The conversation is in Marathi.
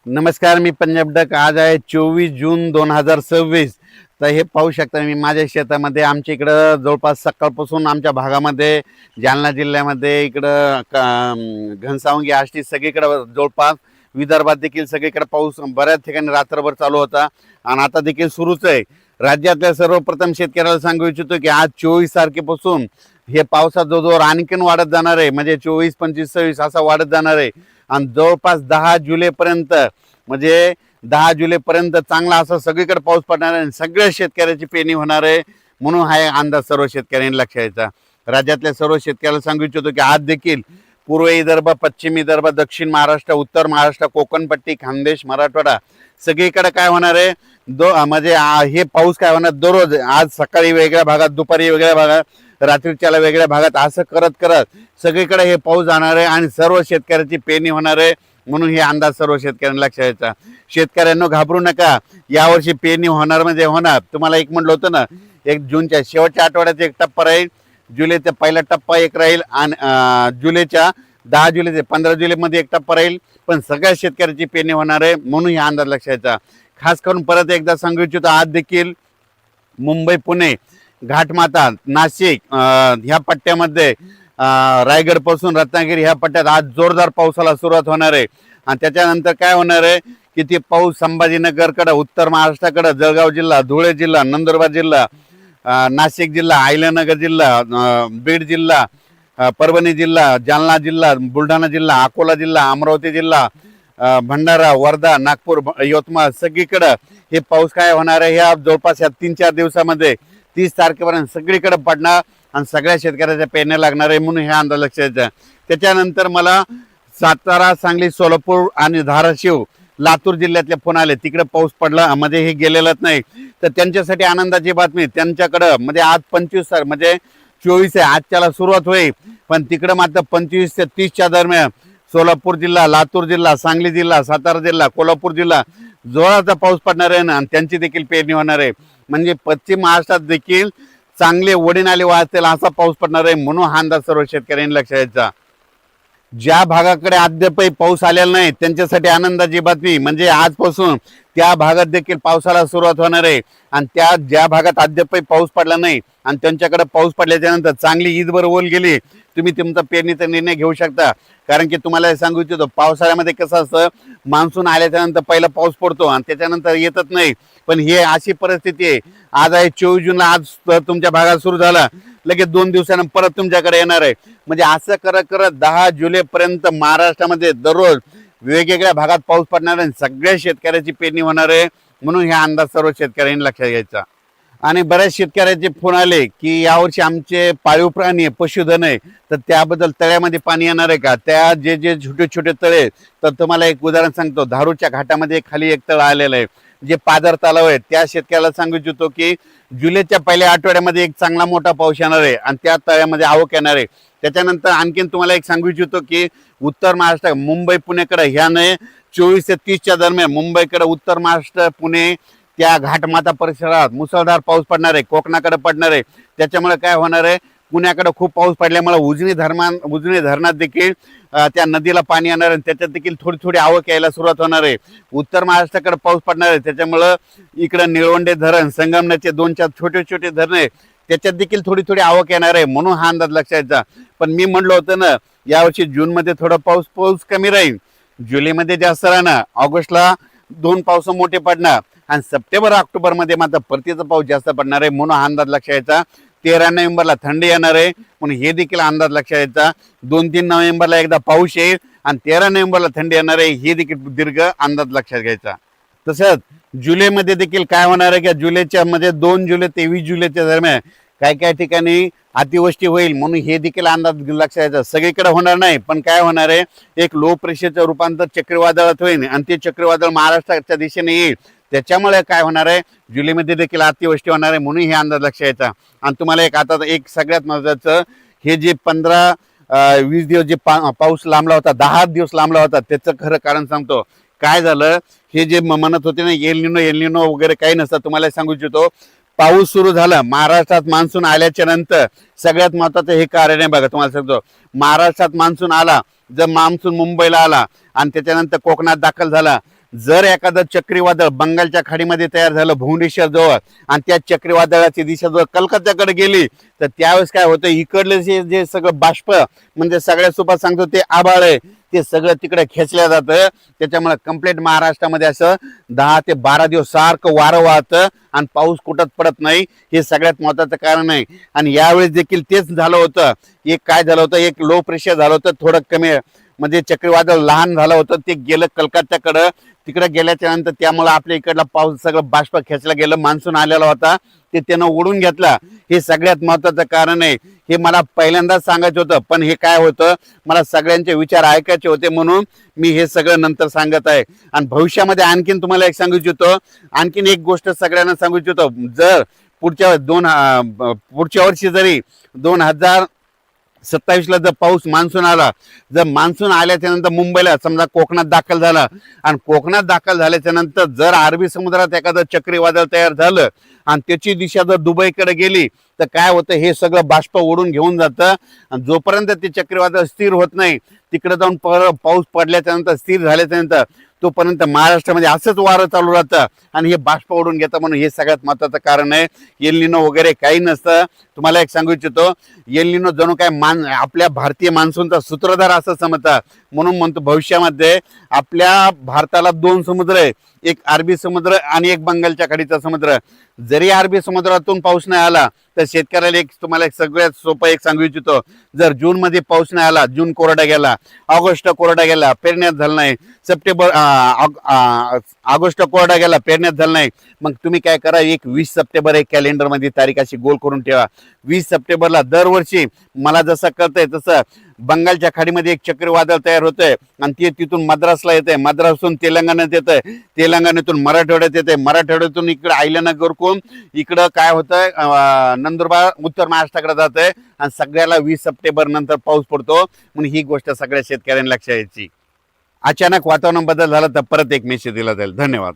नमस्कार, मी पंजाब डक. आज आहे 24 जून 2026. तर हे पाहू शकता मी माझ्या शेतामध्ये. आमच्या इकडं जवळपास सकाळपासून आमच्या भागामध्ये जालना जिल्ह्यामध्ये इकडं घनसावंगी आष्टी सगळीकडं जवळपास विदर्भात देखील सगळीकडे पाऊस बऱ्याच ठिकाणी रात्रभर चालू होता आणि आता देखील सुरूच आहे. राज्यातल्या सर्वप्रथम शेतकऱ्याला सांगू इच्छितो की आज 24 तारखेपासून हे पावसाचा जोर आणखीन वाढत जाणार आहे. म्हणजे 24, 25, 26 असा वाढत जाणार आहे आणि जवळपास 10 जुलैपर्यंत म्हणजे 10 जुलैपर्यंत चांगला असा सगळीकडे पाऊस पडणार आहे. सगळ्या शेतकऱ्याची पेरणी होणार आहे म्हणून हा अंदाज सर्व शेतकऱ्यांनी लक्षात घ्यायचा. राज्यातल्या सर्व शेतकऱ्याला सांगू इच्छितो की आज देखील पूर्व विदर्भ, पश्चिम विदर्भ, दक्षिण महाराष्ट्र, उत्तर महाराष्ट्र, कोकणपट्टी, खानदेश, मराठवाडा सगळीकडे काय होणार आहे म्हणजे हे पाऊस काय होणार दररोज. आज सकाळी वेगळ्या भागात, दुपारी वेगळ्या भागात, रात्रीच्याला वेगळ्या भागात असं करत करत सगळीकडे हे पाऊस जाणार आहे आणि सर्व शेतकऱ्याची पेरणी होणार आहे म्हणून हे अंदाज सर्व शेतकऱ्यांना लक्षात घ्यायचा. शेतकऱ्यांना घाबरू नका, यावर्षी पेरणी होणार म्हणजे होणार. तुम्हाला एक म्हटलं होतं ना, 1 जूनच्या शेवटच्या आठवड्याचा एक टप्पा राहील, जुलैचा पहिला टप्पा एक राहील आणि जुलैच्या 10 जुलै ते 15 जुलैमध्ये एक टप्पा राहील. पण सगळ्या शेतकऱ्याची पेरणी होणार आहे म्हणून हे अंदाज लक्षात घ्यायचा. खास करून परत एकदा सांगू इच्छितो, आज देखील मुंबई, पुणे, घाटमाता, नाशिक ह्या पट्ट्यामध्ये रायगड पासून रत्नागिरी ह्या पट्ट्यात आज जोरदार पावसाला सुरुवात होणार आहे. आणि त्याच्यानंतर काय होणार आहे की ते पाऊस संभाजीनगरकडे, उत्तर महाराष्ट्राकडे, जळगाव जिल्हा, धुळे जिल्हा, नंदुरबार जिल्हा, नाशिक जिल्हा, अहिल्यानगर जिल्हा, बीड जिल्हा, परभणी जिल्हा, जालना जिल्हा, बुलढाणा जिल्हा, अकोला जिल्हा, अमरावती जिल्हा, भंडारा, वर्धा, नागपूर, यवतमाळ सगळीकडे हे पाऊस काय होणार आहे. ह्या जवळपास या 3-4 दिवसामध्ये 30 तारखेपर्यंत सगळीकडे पडणार आणि सगळ्या शेतकऱ्याच्या पेरण्या लागणार आहे म्हणून हे अंदाज लक्षात घ्यायचा. त्याच्यानंतर मला सातारा, सांगली, सोलापूर आणि धाराशिव, लातूर जिल्ह्यातले फोन आले, तिकडे पाऊस पडला म्हणजे हे गेलेलंच नाही. तर त्यांच्यासाठी आनंदाची बातमी, त्यांच्याकडं म्हणजे आज 25 म्हणजे 24 आहे, आजच्याला सुरुवात होईल. पण तिकडं मात्र 25 ते 30च्या दरम्यान सोलापूर जिल्हा, लातूर जिल्हा, सांगली जिल्हा, सातारा जिल्हा, कोल्हापूर जिल्हा जोराचा पाऊस पडणार आहे आणि त्यांची देखील पेरणी होणार आहे. म्हणजे पश्चिम महाराष्ट्रात देखील चांगले वडीनाले वाहतील असा पाऊस पडणार आहे म्हणून हा अंदाज सर्व शेतकऱ्यांनी लक्षात घ्यायचा. ज्या भागाकडे अद्यापही पाऊस आलेला नाही त्यांच्यासाठी आनंदाची बातमी, म्हणजे आजपासून त्या भागात देखील पावसाला सुरुवात होणार आहे. आणि त्या ज्या भागात अद्यापही पाऊस पडला नाही आणि त्यांच्याकडे पाऊस पडल्याच्या नंतर चांगली ईदभर ओल गेली, तुम्ही तुमचा पेरणीचा निर्णय घेऊ शकता. कारण की तुम्हाला सांगू इच्छितो, पावसाळ्यामध्ये कसं असतं, मान्सून आल्याच्या नंतर पहिला पाऊस पडतो आणि त्याच्यानंतर येतच नाही. पण हे अशी परिस्थिती आहे. आज आहे 24 जूनला, आज तुमच्या भागात सुरू झाला, लगेच 2 दिवसानं परत तुमच्याकडे येणार आहे. म्हणजे असं करत करत 10 जुलैपर्यंत महाराष्ट्रामध्ये दररोज वेगवेगळ्या भागात पाऊस पडणार आहे, सगळ्या शेतकऱ्याची पेरणी होणार आहे म्हणून हे अंदाज सर्व शेतकऱ्यांनी लक्षात घ्यायचा. आणि बऱ्याच शेतकऱ्याचे फोन आले की यावर्षी आमचे पाळीव प्राणी आहे, पशुधन आहे, तर त्याबद्दल तळ्यामध्ये पाणी येणार आहे का. त्या जे जे छोटे छोटे तळे, तर तुम्हाला एक उदाहरण सांगतो. धारूरच्या घाटामध्ये खाली एक तळ आलेलं आहे जे पादर तलाव आहे. त्या शेतकऱ्याला सांगू इच्छितो की जुलैच्या पहिल्या आठवड्यामध्ये एक चांगला मोठा पाऊस येणार आहे आणि त्या तळ्यामध्ये आवक येणार आहे. त्याच्यानंतर आणखीन तुम्हाला एक सांगू इच्छितो की उत्तर महाराष्ट्र, मुंबई, पुणेकडे ह्याने 24 ते 30च्या दरम्यान मुंबईकडे, उत्तर महाराष्ट्र, पुणे त्या घाटमाता परिसरात मुसळधार पाऊस पडणार आहे, कोकणाकडे पडणार आहे. त्याच्यामुळे काय होणार आहे, पुण्याकडे खूप पाऊस पडल्यामुळे उजनी धरणात देखील त्या नदीला पाणी येणार आहे, त्याच्यात देखील थोडी थोडी आवक यायला सुरुवात होणार आहे. उत्तर महाराष्ट्राकडे पाऊस पडणार आहे, त्याच्यामुळं इकडं निळवंडे धरण, संगमनेरचे 2-4 छोटे छोटे धरणे, त्याच्यात देखील थोडी थोडी आवक येणार आहे म्हणून हा अंदाज लक्षात घ्यायचा. पण मी म्हणलो होतं ना, यावर्षी जूनमध्ये थोडा पाऊस कमी राहील, जुलैमध्ये जास्त राहणार, ऑगस्टला 2 पाऊस मोठे पडणार आणि सप्टेंबर, ऑक्टोबरमध्ये मात्र परतीचा पाऊस जास्त पडणार आहे म्हणून हा अंदाज लक्षात घ्यायचा. 13 नोव्हेंबरला थंडी येणार आहे म्हणून हे देखील अंदाज लक्षात घ्यायचा. 2-3 नोव्हेंबरला एकदा पाऊस येईल आणि 13 नोव्हेंबरला थंडी येणार आहे, हे देखील दीर्घ अंदाज लक्षात घ्यायचा. तसंच जुलैमध्ये देखील काय होणार आहे की जुलैच्या मध्ये 2 जुलै ते 20 जुलैच्या दरम्यान काही ठिकाणी अतिवृष्टी होईल म्हणून हे देखील अंदाज लक्षात घ्यायचा. सगळीकडे होणार नाही, पण काय होणार आहे, एक लो प्रेशरचं रूपांतर चक्रीवादळात होईल आणि ते चक्रीवादळ महाराष्ट्राच्या दिशेने येईल. त्याच्यामुळे काय होणार आहे, जुलैमध्ये देखील अतिवृष्टी होणार आहे म्हणून हे अंदाज लक्षात घ्यायचा. आणि तुम्हाला एक सगळ्यात महत्त्वाचं, हे जे 15-20 दिवस जे पाऊस लांबला होता, 10 दिवस लांबला होता, त्याचं खरं कारण सांगतो. काय झालं, हे जे म्हणत होते ना एल निनो वगैरे काही नसतं, तुम्हाला सांगू इच्छितो, पाऊस सुरू झाला महाराष्ट्रात, मान्सून आल्याच्या नंतर सगळ्यात महत्त्वाचं हे कारण आहे बघा. तुम्हाला सांगतो, महाराष्ट्रात मान्सून आला, जर मान्सून मुंबईला आला आणि त्याच्यानंतर कोकणात दाखल झाला, जर एखादं चक्रीवादळ बंगालच्या खाडीमध्ये तयार झालं भुवनेश्वर जवळ आणि त्या चक्रीवादळाची दिशा जर कलकत्त्याकडे गेली तर त्यावेळेस काय होतं, इकडले जे सगळं बाष्प म्हणजे सगळ्या सोबत सांगतो ते आभाळ आहे ते सगळं तिकडे खेचल्या जातं. त्याच्यामुळे कंप्लीट महाराष्ट्रामध्ये असं 10 ते 12 दिवस सारखं वारं वाहतं आणि पाऊस कुठंच पडत नाही. हे सगळ्यात महत्वाचं कारण आहे. आणि यावेळेस देखील तेच झालं होतं. एक काय झालं होतं, एक लो प्रेशर झालं होतं, थोडं कमी म्हणजे चक्रीवादळ लहान झालं होतं, ते गेलं कलकत्त्याकडं. तिकडे गेल्याच्या नंतर त्यामुळे आपल्या इकडला पाऊस सगळं बाष्प खेचला गेलं, मान्सून आलेला होता ते त्यानं ओढून घेतला. हे सगळ्यात महत्वाचं कारण आहे. हे मला पहिल्यांदाच सांगायचं होतं, पण हे काय होतं, मला सगळ्यांचे विचार ऐकायचे होते म्हणून मी हे सगळं नंतर सांगत आहे. आणि भविष्यामध्ये आणखीन तुम्हाला एक सांगू इच्छितो, आणखीन एक गोष्ट सगळ्यांना सांगू इच्छितो. जर पुढच्या वर्षी जरी 2027ला जर पाऊस मान्सून आला, जर मान्सून आल्याच्या नंतर मुंबईला समजा कोकणात दाखल झाला आणि कोकणात दाखल झाल्याच्या नंतर जर अरबी समुद्रात एखादं चक्रीवादळ तयार झालं आणि त्याची दिशा जर दुबईकडे गेली तर काय होतं, हे सगळं बाष्प ओढून घेऊन जातं. आणि जोपर्यंत ते चक्रीवादळ स्थिर होत नाही, तिकडे जाऊन पाऊस पडल्याच्या नंतर स्थिर झाल्याच्या नंतर तोपर्यंत महाराष्ट्रामध्ये असंच वारं चालू राहतं आणि हे बाष्प ओढून घेतं. म्हणून हे सगळ्यात महत्वाचं कारण आहे. एल निनो वगैरे काही नसतं. तुम्हाला एक सांगू इच्छितो, एल निनो जणू काय आपल्या भारतीय मान्सूनचा सूत्रधार असं समजतात. म्हणून म्हणतो भविष्यामध्ये आपल्या भारताला 2 समुद्र आहे, एक अरबी समुद्र आणि एक बंगालच्या खाडीचा समुद्र. जरी अरबी समुद्रातून पाऊस नाही आला तर शेतकऱ्याला तुम्हाला एक सगळ्यात सोपं एक सांगू इच्छितो, जर जून मध्ये पाऊस नाही आला, जून कोरडा गेला, ऑगस्ट कोरडा गेला, पेरण्यात झालं नाही, ऑगस्ट कोरडा गेला, पेरण्यात झालं नाही, मग तुम्ही काय करा, एक 20 सप्टेंबर एक कॅलेंडर मध्ये तारीख अशी गोल करून ठेवा. 20 सप्टेंबरला दरवर्षी मला जसं कळतंय तसं बंगालच्या खाडीमध्ये एक चक्रीवादळ तयार होतंय आणि ते तिथून मद्रासला येतंय, मद्रासून तेलंगणात येतंय, तेलंगणातून मराठवाड्यात येतंय, मराठवाड्यातून इकडे आयल्यानगर करून इकडं काय होतंय नंदुरबार उत्तर महाराष्ट्राकडे जातंय आणि सगळ्याला 20 सप्टेंबर नंतर पाऊस पडतो. म्हणून ही गोष्ट सगळ्या शेतकऱ्यांना लक्षात यायची. अचानक वातावरण बदल झाला तर परत एक मेसेज दिला जाईल. धन्यवाद.